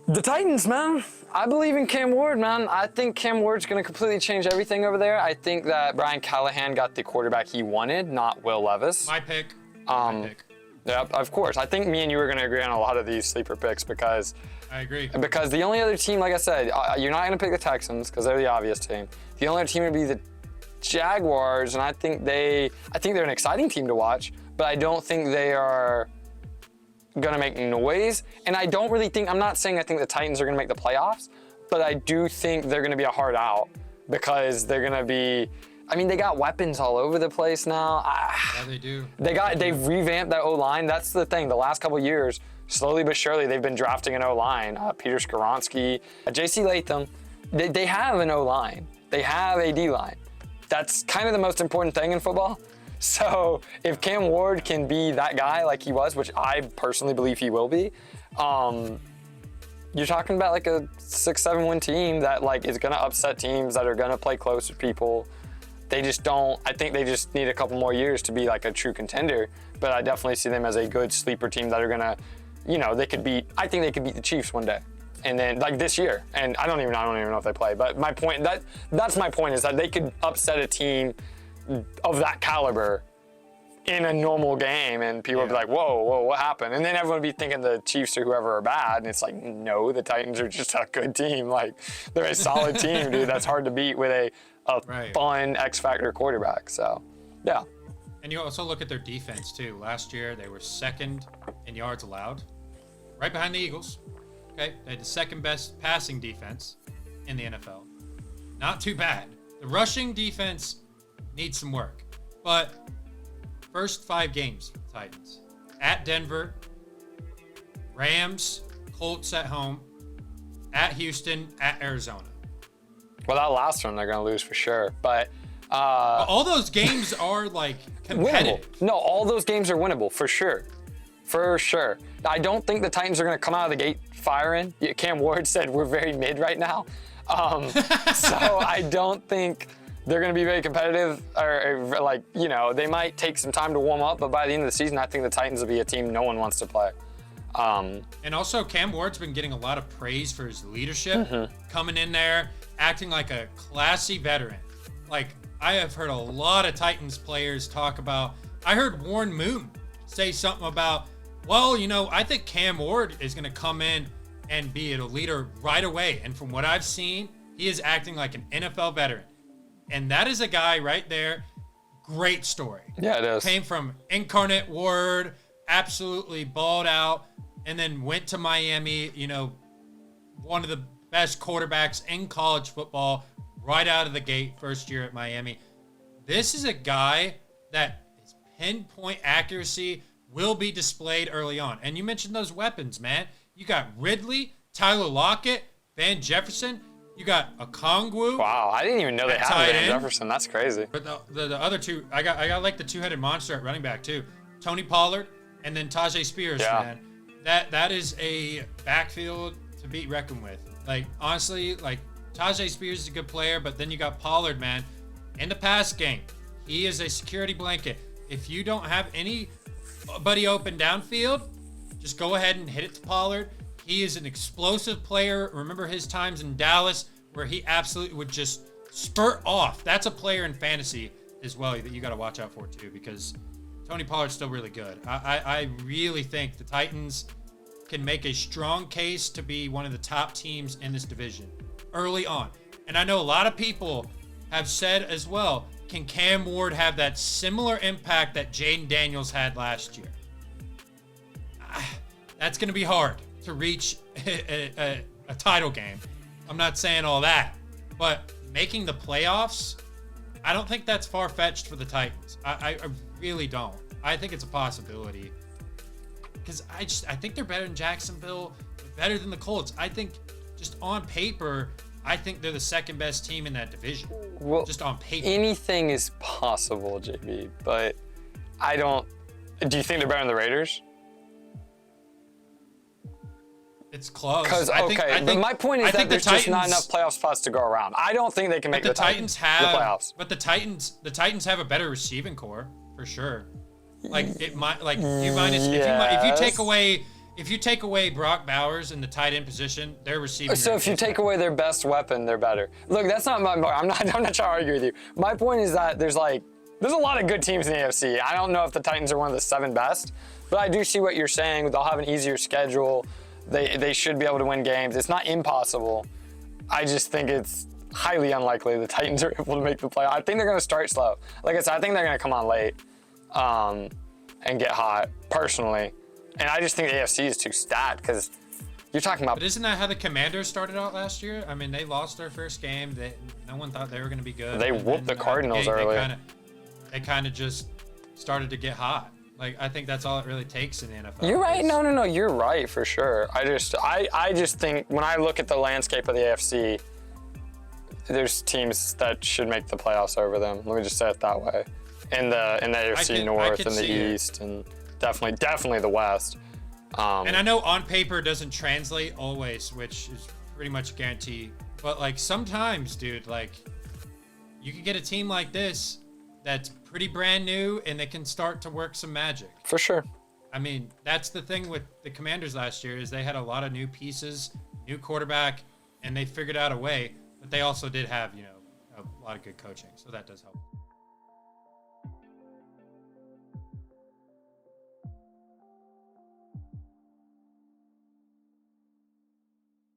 The Titans, man. I believe in Cam Ward, man. I think Cam Ward's going to completely change everything over there. I think that Brian Callahan got the quarterback he wanted, not Will Levis. My pick. Yeah, of course. I think me and you are going to agree on a lot of these sleeper picks because I agree. Because the only other team, like I said, you're not going to pick the Texans because they're the obvious team. The only other team would be the Jaguars, and I think they're an exciting team to watch, but I don't think they are gonna make noise. And I don't really think, I'm not saying I think the Titans are gonna make the playoffs, but I do think they're gonna be a hard out because they're gonna be, I mean, they got weapons all over the place now. Yeah, they do. They've revamped that O-line. That's the thing. The last couple of years, slowly but surely, they've been drafting an O-line. Peter Skoronski, J.C. Latham. They have an O-line. They have a D-line. That's kind of the most important thing in football. So if Cam Ward can be that guy like he was, which I personally believe he will be, you're talking about like a 6-7 win team that like is gonna upset teams that are gonna play close to people. They just don't, I think they just need a couple more years to be like a true contender, but I definitely see them as a good sleeper team that are gonna, you know, I think they could beat the Chiefs one day. And then like this year, and I don't even know if they play, but my point, that's my point is that they could upset a team of that caliber in a normal game, and people would be like, whoa, what happened? And then everyone would be thinking the Chiefs or whoever are bad, and it's like, no, the Titans are just a good team. Like, they're a solid team, dude. That's hard to beat with a fun X-Factor quarterback, so, yeah. And you also look at their defense, too. Last year, they were second in yards allowed, right behind the Eagles. Okay, they had the second best passing defense in the NFL. Not too bad. The rushing defense needs some work. But first 5 games for the Titans. At Denver, Rams, Colts at home, at Houston, at Arizona. Well, that last one they're going to lose for sure. But all those games are like competitive. Winnable. No, all those games are winnable for sure. For sure. I don't think the Titans are going to come out of the gate firing. Cam Ward said we're very mid right now. So I don't think they're going to be very competitive or like, you know, they might take some time to warm up, but by the end of the season, I think the Titans will be a team no one wants to play. And also Cam Ward's been getting a lot of praise for his leadership, coming in there, acting like a classy veteran. Like, I have heard a lot of Titans players talk about, I heard Warren Moon say something about, well, you know, I think Cam Ward is going to come in and be a leader right away. And from what I've seen, he is acting like an NFL veteran. And that is a guy right there. Great story. Yeah, it is. Came from incarnate Word, absolutely balled out, and then went to Miami, you know, one of the best quarterbacks in college football right out of the gate, first year at Miami. This is a guy that his pinpoint accuracy will be displayed early on. And you mentioned those weapons, man. You got Ridley, Tyler Lockett, Van Jefferson. You got Okongwu. Wow, I didn't even know they had Van Jefferson. That's crazy. But the other two, I got like the two-headed monster at running back too. Tony Pollard and then Tajay Spears, man. That is a backfield to be reckoned with. Like, honestly, like, Tajay Spears is a good player, but then you got Pollard, man. In the pass game, he is a security blanket. If you don't have anybody open downfield, just go ahead and hit it to Pollard. He is an explosive player. Remember his times in Dallas where he absolutely would just spurt off. That's a player in fantasy as well that you got to watch out for too, because Tony Pollard's still really good. I really think the Titans can make a strong case to be one of the top teams in this division early on. And I know a lot of people have said as well, can Cam Ward have that similar impact that Jaden Daniels had last year? That's going to be hard to reach a title game. I'm not saying all that, but making the playoffs, I don't think that's far-fetched for the Titans. I really don't. I think it's a possibility because I think they're better than Jacksonville, better than the Colts. I think just on paper, I think they're the second best team in that division. Well, just on paper. Anything is possible, JB, but I don't. Do you think they're better than the Raiders? It's close. Because but my point is that there's just not enough playoff spots to go around. I don't think they can make the Titans the playoffs. But the Titans have a better receiving core for sure. Like it might, like you minus if you take away if you take away Brock Bowers in the tight end position, their receiving. So if you take away their best weapon, they're better. Look, that's not my. I'm not trying to argue with you. My point is that there's a lot of good teams in the AFC. I don't know if the Titans are one of the 7 best, but I do see what you're saying. They'll have an easier schedule. They should be able to win games. It's not impossible. I just think it's highly unlikely the Titans are able to make the playoff. I think they're going to start slow. Like I said, I think they're going to come on late and get hot, personally. And I just think the AFC is too stacked because you're talking about. But isn't that how the Commanders started out last year? I mean, they lost their first game. No one thought they were going to be good. They whooped the Cardinals early. They kind of just started to get hot. Like, I think that's all it really takes in the NFL. You're right. No. You're right for sure. I just think when I look at the landscape of the AFC, there's teams that should make the playoffs over them. Let me just say it that way. In the AFC North and the East and definitely the West. And I know on paper doesn't translate always, which is pretty much a guarantee. But like sometimes, dude, like you can get a team like this that's pretty brand new and they can start to work some magic. For sure. I mean, that's the thing with the Commanders last year is they had a lot of new pieces, new quarterback, and they figured out a way. But they also did have, a lot of good coaching, so that does help.